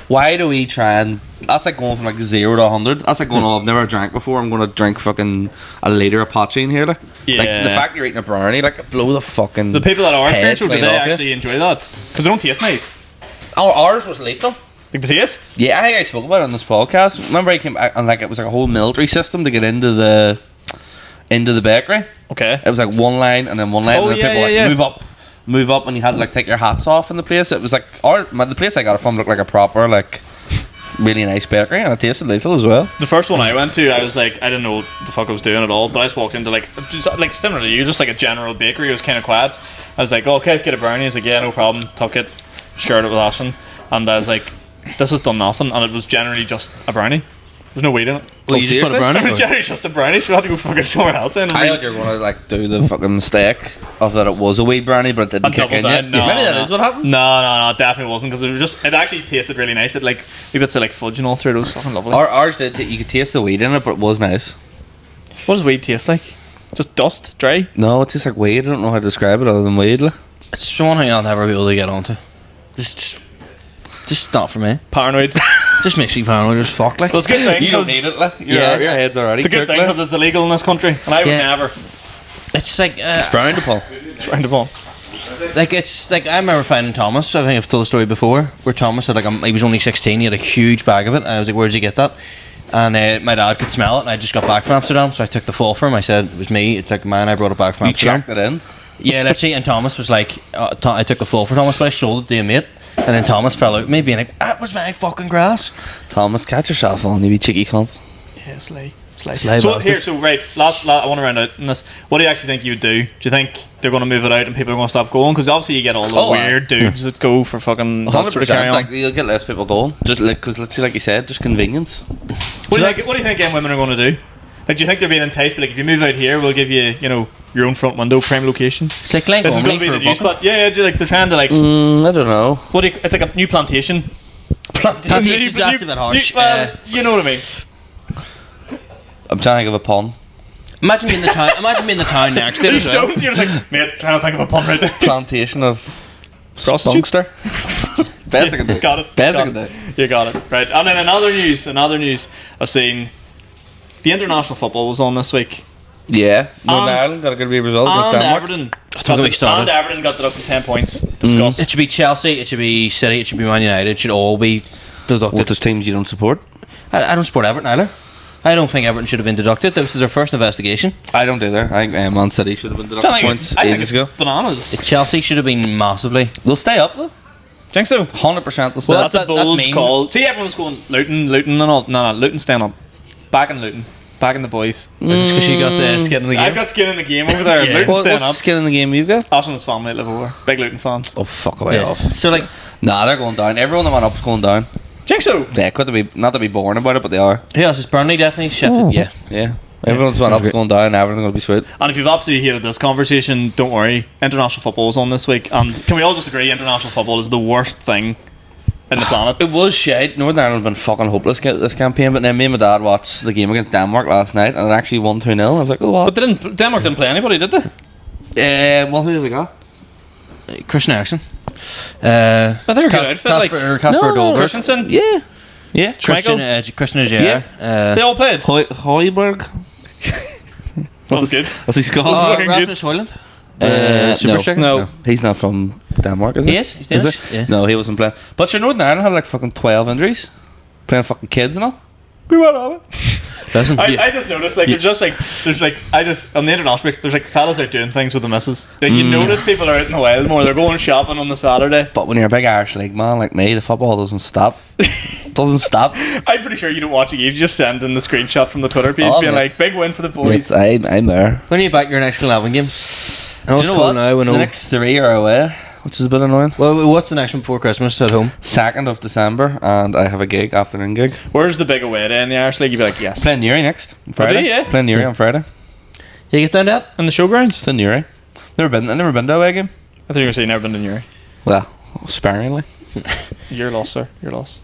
Why do we try and? That's like going from like 0 to 100. That's like going. Oh, I've never drank before. I'm going to drink fucking a liter of Apache in here. Like, Yeah. like the fact you're eating a brownie, like blow the fucking. The people that are head experienced, do clean they off you. actually enjoy that? Because they don't taste nice. Ours was lethal. Like the taste? Yeah, I think I spoke about it on this podcast. Remember, I came back and like it was like a whole military system to get into the bakery. Okay. It was like one line and then one line, Oh, and then yeah, people yeah, like yeah. move up, and you had to like take your hats off in the place. It was like the place I got it from looked like a proper like really nice bakery, and it tasted lethal as well. The first one I went to, I was like, I didn't know what the fuck I was doing at all, but I just walked into like similar to you, just like a general bakery. It was kind of quiet. I was like, oh, okay, let's get a brownie. He's like, yeah, no problem. Took it, shared it with Ashton, and I was like, this has done nothing, and it was generally just a brownie. There's no weed in it. Well, you just put a seriously? brownie? It was generally just a brownie, so I had to go fucking somewhere else. And I thought you were going to like do the fucking mistake of that it was a wee brownie, but it didn't kick in yet. No, Maybe that no. is what happened. No, it definitely wasn't because it actually tasted really nice. It like wee bits of like fudge and all through it. It was fucking lovely. Ours did. You could taste the weed in it, but it was nice. What does weed taste like? Just dust, dry. No, it tastes like weed. I don't know how to describe it other than weed. Like. It's one thing I'll never be able to get onto. Just not for me. Paranoid. Just makes me paranoid as fuck. Like, Well, it's a good thing. You don't 'cause need it. Like. Yeah. Your head's already. It's a good cooked, thing like. because it's illegal in this country, and I would Yeah. never. it's like It's frowned upon. It's round of all. it's like I remember finding Thomas. I think I've told the story before, where Thomas had like he was only 16. He had a huge bag of it. I was like, where'd you get that? And my dad could smell it, and I just got back from Amsterdam, so I took the fall for him. I said it was me. It's like, man, I brought it back from You Amsterdam. checked it in. Yeah, let's see. And Thomas was like, I took the fall for Thomas, but I sold it to a mate. And then Thomas fell out at me, being like, that was my fucking grass. Thomas, catch yourself on, you wee cheeky cunt. Yeah, Slay. Slay So bastard. here, so right, last I want to round out in this. What do you actually think you would do? Do you think they're going to move it out and people are going to stop going? Because obviously you get all the weird dudes that go for fucking that sort of carry 100%. on. Like, you'll get less people going. Just because, literally, like you said, just convenience. What do you think women are going to do? Like, do you think they're being enticed? But like, if you move out here, we'll give you, your own front window, prime location. It's like Glen This is going Gormley to be for the new a bucket. spot. Yeah, like they're trying to like. I don't know. It's like a new plantation. Plantation, that's a bit harsh. Well, you know what I mean. I'm trying to think of a pun. Imagine being the town. Imagine being the town next to it You as well. don't. You're just like, mate, trying to think of a pun right now. Plantation of Prostitutes? Spunkster. Best I can do. Got it. Best I Got can it. do. You got it. Right. And then another news. I've seen the international football was on this week. Yeah. Northern And- Ireland got a good wee result against And Denmark. Everton. Don't get me started. And Everton got it up to 10 points. Discuss. It should be Chelsea. It should be City. It should be Man United. It should all be deducted. What, there's teams you don't support? I don't support Everton either. I don't think Everton should have been deducted. This is their first investigation. I don't either. I think Man City should have been I deducted think points it's, I think ages it's ago. bananas. Chelsea should have been massively. They'll stay up though. Think so? 100% they'll stay Well, up. That's a that bold mean- call. See, everyone's going Luton and all. No, Luton stand up. Back in Luton. Back in the boys. Is this because you got the skin in the game? I've got skin in the game over there. Yeah. Luton stand What's the up. skin in the game you've got? Arsenal's family live over. Big Luton fans. Oh, fuck away off. So like, Nah, they're going down. Everyone that went up is going down. Think so? Yeah, quite to be, not to be born about it, but they are. who else is Burnley? Definitely Sheffield. Yeah. Yeah. Everyone's went up is going down. Everything's going to be sweet. And if you've absolutely hated this conversation, don't worry. International football is on this week. And can we all just agree international football is the worst thing in the planet? It was shite. Northern Ireland have been fucking hopeless this campaign, but then me and my dad watched the game against Denmark last night and it actually won 2-0. I was like, oh, what? But Denmark didn't play anybody, did they? Well, who have we got? Christian Eriksen. But they were a good outfit. Like, Casper Dolberg. Christensen. Yeah. Yeah. Christian Schmeichel. Christian Aguirre. Yeah. They all played. Hoiberg. That was good. What's he called? fucking good. Rasmus Højlund. Super no. striker. No. He's not from Denmark, is he? He is. He's Is Danish. he? Yeah. No, he wasn't playing. But sure, Northern Ireland had like fucking 12 injuries. Playing fucking kids and all. We went on it. Listen, I just noticed, like, there's on the international breaks, there's like fellas out doing things with the missus. Like, you notice people are out in the wild more. They're going shopping on the Saturday. But when you're a big Irish league man like me, the football doesn't stop. Doesn't stop. I'm pretty sure you don't watch the game. You just send in the screenshot from the Twitter page, Oh, being mate. like, "Big win for the boys." Yes, I'm there. when are you back your next Glenavon game? I know Do it's you know cold what? now. We know. The next 3 are away, which is a bit annoying. Well, what's the next one before Christmas at home? 2nd of December, and I have a gig, afternoon gig. Where's the big away day in the Irish League? You'd be like, "Yes." Playing Newry next on Friday. do you? Yeah. Playing Newry on Friday. You get down to that? in the showgrounds. It's in Newry. I've never been to a away game. I thought you were saying never been to Newry. Well, sparingly. You're lost, sir. You're lost.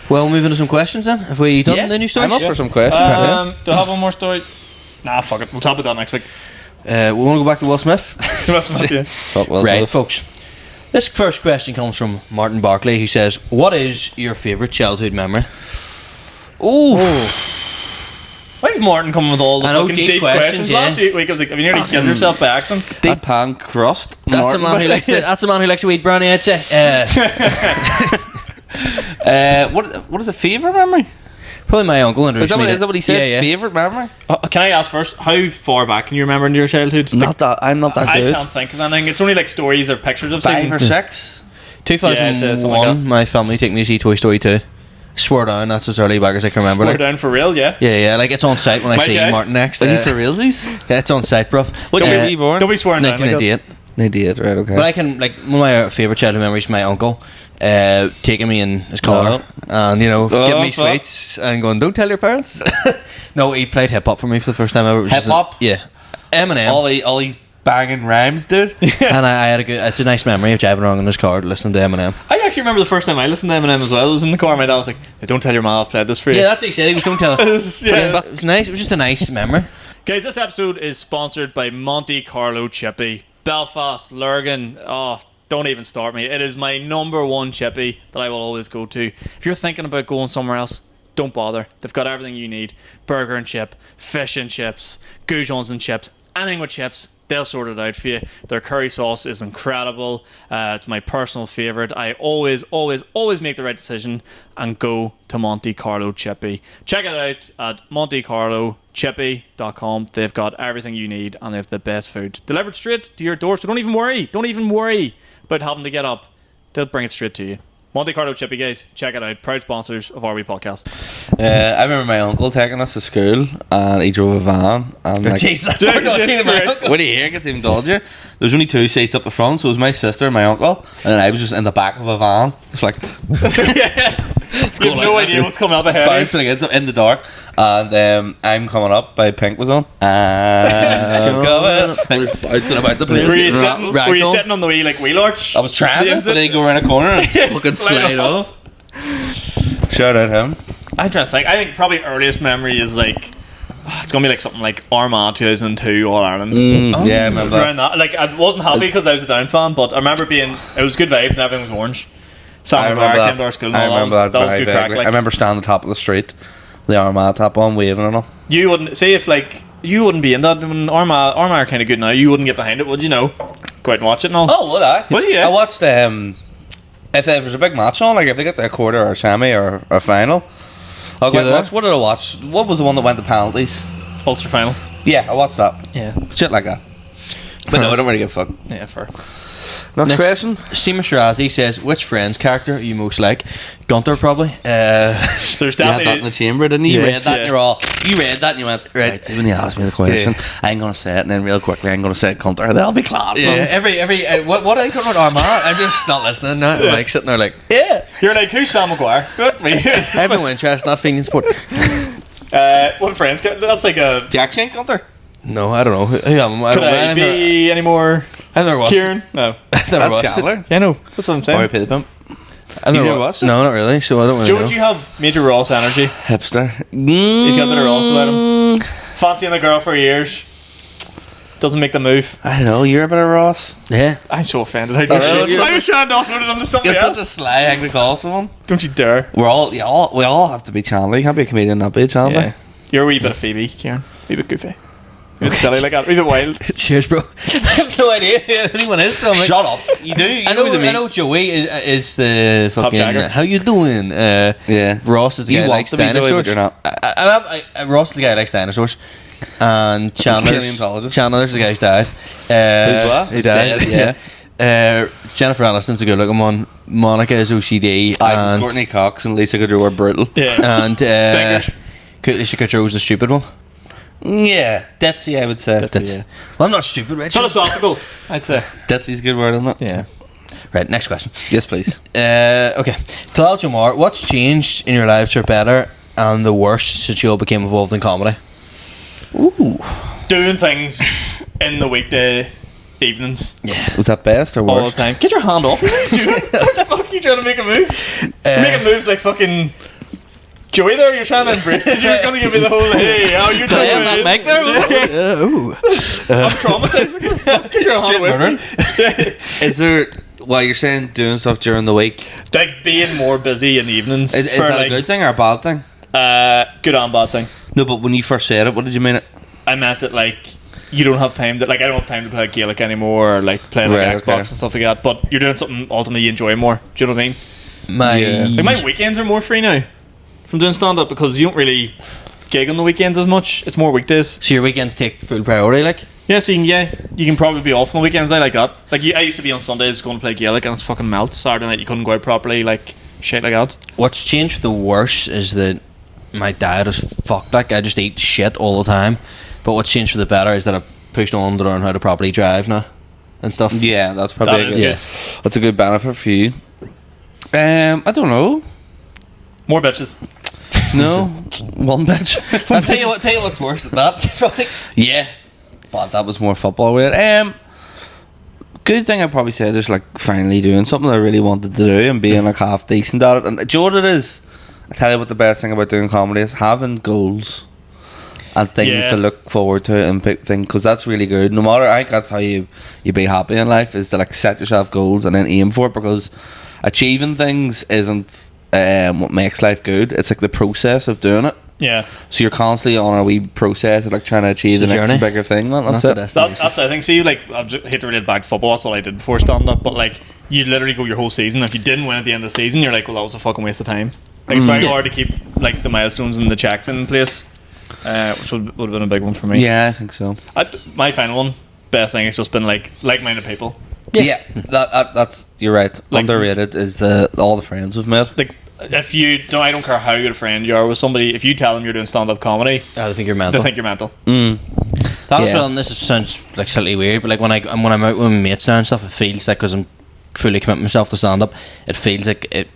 Well, moving to some questions then. Have we done the new stories? I'm up for some questions. Do I have one more story? Nah, fuck it. We'll talk about that next week. We want to go back to Will Smith. Yeah. Fuck Will Right, Smith. folks. This first question comes from Martin Barkley, who says, "What is your favourite childhood memory?" Ooh. Why is Martin coming with all the I know, fucking deep deep questions? questions, yeah. Last week I was like, have you nearly killed yourself by accident? Deep pan crust. That's a man who likes to. That's a man who likes to eat brownie. I'd say. What is a favourite memory? Probably my uncle. Is that what he said? Yeah, yeah. Favourite memory? Can I ask first, how far back can you remember into your childhood? Not that. I'm not that I good. can't think of anything. It's only like stories or pictures of 5 or 6. 2001. something like that. My family took me to see Toy Story 2. Swear down, that's as early back as I can remember. We're Like, down for real, yeah. yeah, like it's on site when I My see guy. Martin next. Are you for realsies? Yeah, it's on site, bruv. What year were you born? Don't be swearing down like that. 1998. 98, right, okay. But I can, like, one of my favourite childhood memories is my uncle taking me in his car and, giving me fuck. sweets and going, "Don't tell your parents." No, he played hip hop for me for the first time ever. It was just Hip-hop? Yeah. Eminem. all he banging rhymes, dude. And I had it's a nice memory of driving around in his car listening to Eminem. I actually remember the first time I listened to Eminem as well. I was in the car, my dad was like, "Hey, don't tell your mom I've played this for you." Yeah, that's what he said. He was, "Don't tell." Yeah. It was nice. It was just a nice memory. Guys, this episode is sponsored by Monte Carlo Chippy. Belfast, Lurgan. Oh, don't even start me. It is my number one chippy that I will always go to. If you're thinking about going somewhere else, don't bother. They've got everything you need. Burger and chip, fish and chips, goujons and chips, anything with chips, they'll sort it out for you. Their curry sauce is incredible. It's my personal favourite. I always make the right decision and go to Monte Carlo Chippy. Check it out at montecarlochippy.com. They've got everything you need and they have the best food delivered straight to your door. So don't even worry about having to get up. They'll bring it straight to you. Monte Carlo Chippy, guys, check it out. Proud sponsors of our wee podcast. I remember my uncle taking us to school, and he drove a van. And like, Jesus, Dude, Jesus Christ. what do you hear? It gets even dodgier. There was only 2 seats up the front, so it was my sister and my uncle, and then I was just in the back of a van, just like You have no idea what's coming up ahead. bouncing against it in the dark. And I'm Coming Up by Pink was on. I'm coming up. I was bouncing about the place. Were you Ragdoll. sitting on the wee like wheel arch? I was trying to, The but exit? then you go around a corner and Yes, fucking slide slide off. off. Shout out him. I'm trying to think. I think probably earliest memory is like it's gonna be like something like Armagh 2002 All Ireland. Yeah, I remember Around that. Like I wasn't happy because I was a Down fan, but I remember it was good vibes and everything was orange. Sam I McGuire remember came to our school and I all remember that that was very good crack. vaguely. Like, I remember standing on the top of the street, the Armagh top on, waving and all. you wouldn't say if like you wouldn't be in that when Armagh are kind of good now. You wouldn't get behind it, would you? Know? Go out and watch it and all. Oh, would I? Would you, yeah? I watched if there's a big match on, like if they get to a quarter or a semi or a final, I'll go You out and there? watch. What did I watch? What was the one that went to penalties? Ulster final. Yeah, I watched that. Yeah. Shit like that. But no, I don't really give a fuck. Yeah, fair. Next question. Seema Shirazi says, which Friends character are you most like? Gunter, probably. There's You had that in definitely the chamber, didn't you? You Yeah. read that and you're all, you read that and you went, right, see when you asked me the question, I ain't going to say it, and then real quickly I'm going to say it, Cunter, they'll be class. Yeah, ones. every what are you talking about, Armagh? I'm just not listening now. I'm like sitting there like, Yeah. you're like who's Sam McGuire? That's me. I have no interest, not feeling sport. What friends? That's like a. Jack Shank, Cunter. No, I don't know. Who am I? Could I be any more? I've never watched. Kieran? No. I've never That's watched it. Chandler. Yeah, no. That's what I'm saying. R.I.P. the Pimp. I've You never never wa- watched it? No, not really. So I don't really Joe, know. would you have Major Ross energy? Hipster. He's got a bit of Ross about him. Fancying a girl for years. Doesn't make the move. I don't know, you're a bit of Ross. Yeah. I'm so offended. I really? was trying to offload it onto somebody You're such else. a sly, angry call someone. Don't you dare. We all have to be Chandler. You can't be a comedian and not be a Chandler. Yeah. You're a wee bit of Phoebe, Kieran. A wee bit goofy. A bit silly like that. A wee bit wild. Cheers, bro. I have no idea who anyone is. So I'm like, Shut up. You do. You I know. who they I mean. know Joey is the fucking. shagger. How you doing? Yeah. Ross is the You guy who want likes to be Joey, but dinosaurs. you're not. Ross is the guy who likes dinosaurs. And Paleontologist. Chandler's the guy who's died. Who's what? Who died? Dead, yeah. Jennifer Aniston's a good looking one. Monica is OCD. And Courtney Cox and Lisa Kudrow were brutal. Yeah. and Stinkers. Lisa Kudrow's the stupid one. Yeah, Detsy, I would say. Detsy, yeah. Well, I'm not stupid, Rich. Philosophical, I'd say. Detsy's a good word, isn't it? Yeah. Right, next question. Yes, please. Okay. Talal Jamar, what's changed in your lives for better and the worst since you all became involved in comedy? Ooh. Doing things in the weekday evenings Was that best or all the worst? time. Get your hand off me. Dude, what the fuck are you trying to make a move? You're making moves like fucking Joey there. You're trying to embrace it. You're going to give me the whole, hey, how you doing? Playing that mic there, was it? I'm traumatized. Like, what the fuck? Get your hand Straight away from murder. me. Is there, while you're saying doing stuff during the week, Like being more busy in the evenings. is for that like, a good thing or a bad thing? good and bad thing. No, but when you first said it, what did you mean it? I meant that like you don't have time to like I don't have time to play Gaelic anymore or like play like Right, Xbox okay. and stuff like that. But you're doing something ultimately you enjoy more. Do you know what I mean? My Like my weekends are more free now from doing stand up because you don't really gig on the weekends as much. It's more weekdays. So your weekends take full priority, like? Yeah, so you can probably be off on the weekends. I like that. Like I used to be on Sundays going to play Gaelic and it's fucking melt. Saturday night you couldn't go out properly, like shit like that. What's changed for the worse is that my diet is fucked. Like, I just eat shit all the time. But what's changed for the better is that I've pushed on to learn how to properly drive now and stuff. Yeah, that's probably That is a good, good. that's a good benefit for you. I don't know. More bitches. No, one bitch. I'll tell you what's worse than that. Yeah, but that was more football related. Good thing I'd probably say is like finally doing something I really wanted to do and being like half decent at it. And do you know what it is? I tell you what the best thing about doing comedy is having goals and things Yeah. to look forward to and pick things, because that's really good. No matter, I think that's how you be happy in life, is to like set yourself goals and then aim for it, because achieving things isn't what makes life good. It's like the process of doing it. Yeah. So you're constantly on a wee process of like trying to achieve It's the a next journey. bigger thing. Man. That's Not it. the destination. That's I think. See, like, hate to relate back to football. That's all I did before stand up. But like, you literally go your whole season. If you didn't win at the end of the season, you're like, well, that was a fucking waste of time. Like, it's very Yeah. hard to keep like the milestones and the checks in place, which would have been a big one for me. Yeah, I think so. My final one, best thing, has just been like-minded people. Yeah, that's you're right. Like- Underrated is all the friends we've made. Like, if you don't, I don't care how good a friend you are with somebody. If you tell them you're doing stand-up comedy, I think you're they mental. think you're mental. That as Yeah. well, and sounds like slightly weird, but like when I'm out with my mates now and stuff, it feels like, because I'm fully committing myself to stand up, it feels like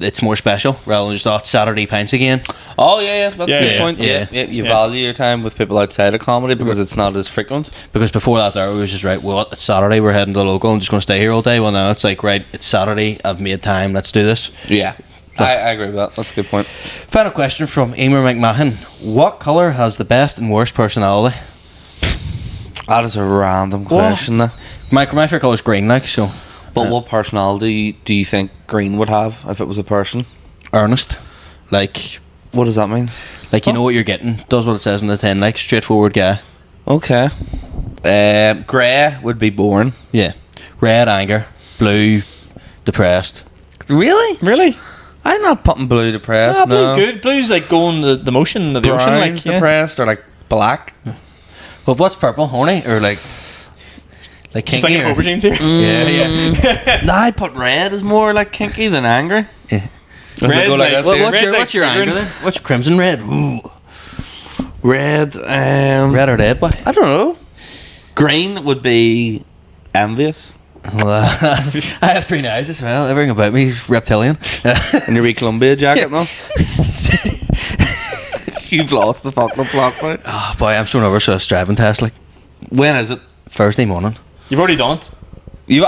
it's more special rather than just it's Saturday pints again. Oh yeah, that's Yeah, a good yeah, point. yeah. You Yeah. value your time with people outside of comedy because it's not as frequent. Because before that, there it was just right. Well, it's Saturday, we're heading to the local. I'm just going to stay here all day. Well, now it's like, right, it's Saturday. I've made time. Let's do this. Yeah, I agree with that. That's a good point. Final question from Emer McMahon: what color has the best and worst personality? That is a random question. There. My favorite color is green, like so. But what personality do you think Green would have if it was a person? Earnest, like What does that mean? you know what you're getting. Does what it says in the tin, like straightforward guy. Okay. Grey would be boring. Yeah, red anger, blue depressed. Really? Really? I'm not putting blue depressed. Yeah, no. blue's good. Blue's like going the motion of the ocean. Brown's Like, yeah. depressed or like black. But what's purple? Horny or like Just kinky? like or- aubergines here. Yeah. No, I'd put red as more like kinky than angry. Yeah. Does it Red's go like like- that well, here? What's your Red's like anger triggering. then? What's your crimson red? Ooh. Red. Red or red, boy? I don't know. Green would be envious. Well, I have green eyes as well. Everything about me is reptilian. In your wee Columbia jacket, no? You've lost the fucking plot point. Oh boy, I'm so nervous for a striving test. Like When is it? Thursday morning. You've already done it. You.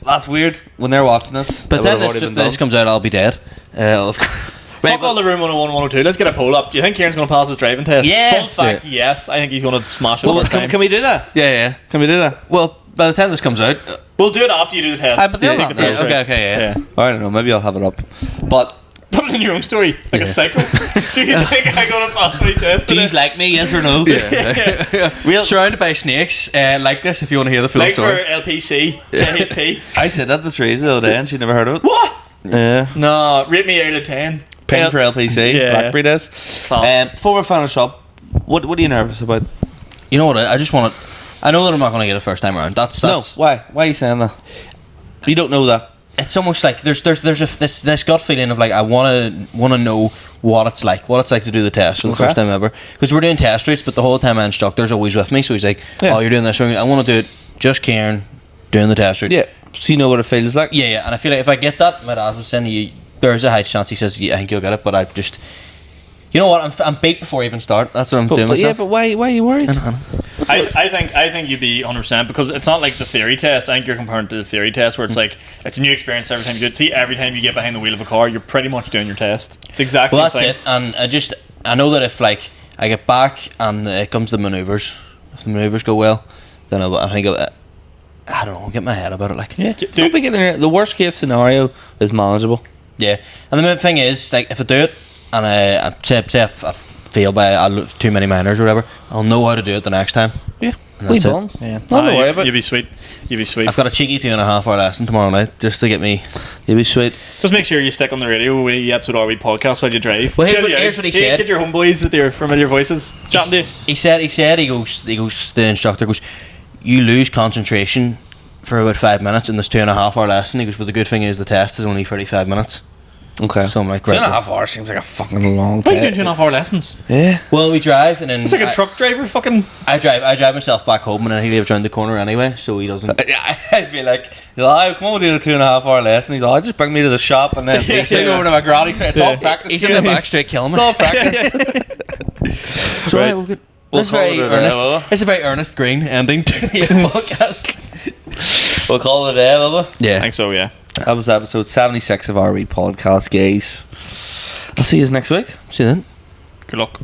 That's weird. When they're watching this, But it then would've already if been this done. comes out, I'll be dead. Fuck all the room 101, 102. Let's get a poll up. Do you think Kieran's going to pass his driving test? Yeah. Full fact, yes. I think he's going to smash it Well, first time. can we do that? Yeah. Can we do that? Well, by the time this comes out, We'll do it after you do the test. but they'll Take not the know. test, right. Okay, yeah. I don't know. Maybe I'll have it up. But Put it in your own story, like a psycho. Do you think I'm going to pass my test do you today? like me? Yes or no? Real. Surrounded by snakes, like this. If you want to hear the full Like for story. LPC, JHP. I said that to Teresa the other day, and she never heard of it. What? Yeah. No, rate me out of 10. Paying for LPC. Yeah. Blackberry does. Class. Before we finish up, what are you nervous about? You know what? I just want to. I know that I'm not going to get it first time around. That's No. Why? Why are you saying that? You don't know that. It's almost like there's this gut feeling of like I want to know what it's like to do the test for the Okay. first time ever, because we're doing test rates, but the whole time my instructor's always with me, so he's like, Yeah. oh, you're doing this, I want to do it just Kieran doing the test rate. Yeah. So you know what it feels like. yeah, and I feel like if I get that, my dad was saying there's a high chance he says, yeah, I think you'll get it, but I just, you know what, I'm beat before I even start. That's what I'm doing But yeah, myself. but why are you worried? I think you'd be 100% because it's not like the theory test. I think you're comparing it to the theory test where it's like it's a new experience every time you do it. See, every time you get behind the wheel of a car, you're pretty much doing your test. It's the exact Well, same that's thing. it, and I know that if like I get back and it comes to manoeuvres, if the manoeuvres go well, then I think I don't know, I'll get my head about it. Like, Yeah. Don't be getting the worst case scenario is manageable. yeah. And the main thing is, like, if I do it and I say I fail by too many minors or whatever, I'll know how to do it the next time. Yeah. And We that's it. bones. Yeah, Not to worry about. you'd be sweet. You'd be sweet. I've got a cheeky 2.5 hour lesson tomorrow night just to get me. You'll be sweet. Just make sure you stick on the radio with the episode RW podcast while you drive. Well, here's Chill what- you here's out. what he said. Get your homeboys with your familiar voices chatting to you. He said he goes the instructor goes, you lose concentration for about 5 minutes in this 2.5 hour lesson. He goes, but the good thing is the test is only 35 minutes. Okay. So I'm like, 2.5 hours seems like a fucking long Why are you time. doing 2.5 hour lessons? Yeah. Well, we drive and then It's like a truck driver fucking. I drive myself back home and then he lives around the corner anyway, so he doesn't. I feel like, he's like, come on, we're doing a 2.5 hour lesson. He's like, just bring me to the shop and then he's sitting over to my granny. It's all practice. He's in the back straight killing me. It's all practice. So Right. right, we'll get. We'll It's call very it a day, earnest. will we? It's a very earnest green ending to the podcast. We'll call it a day, will we? Yeah. I think so, yeah. That was episode 76 of our wee podcast, guys. I'll see you next week. See you then. Good luck.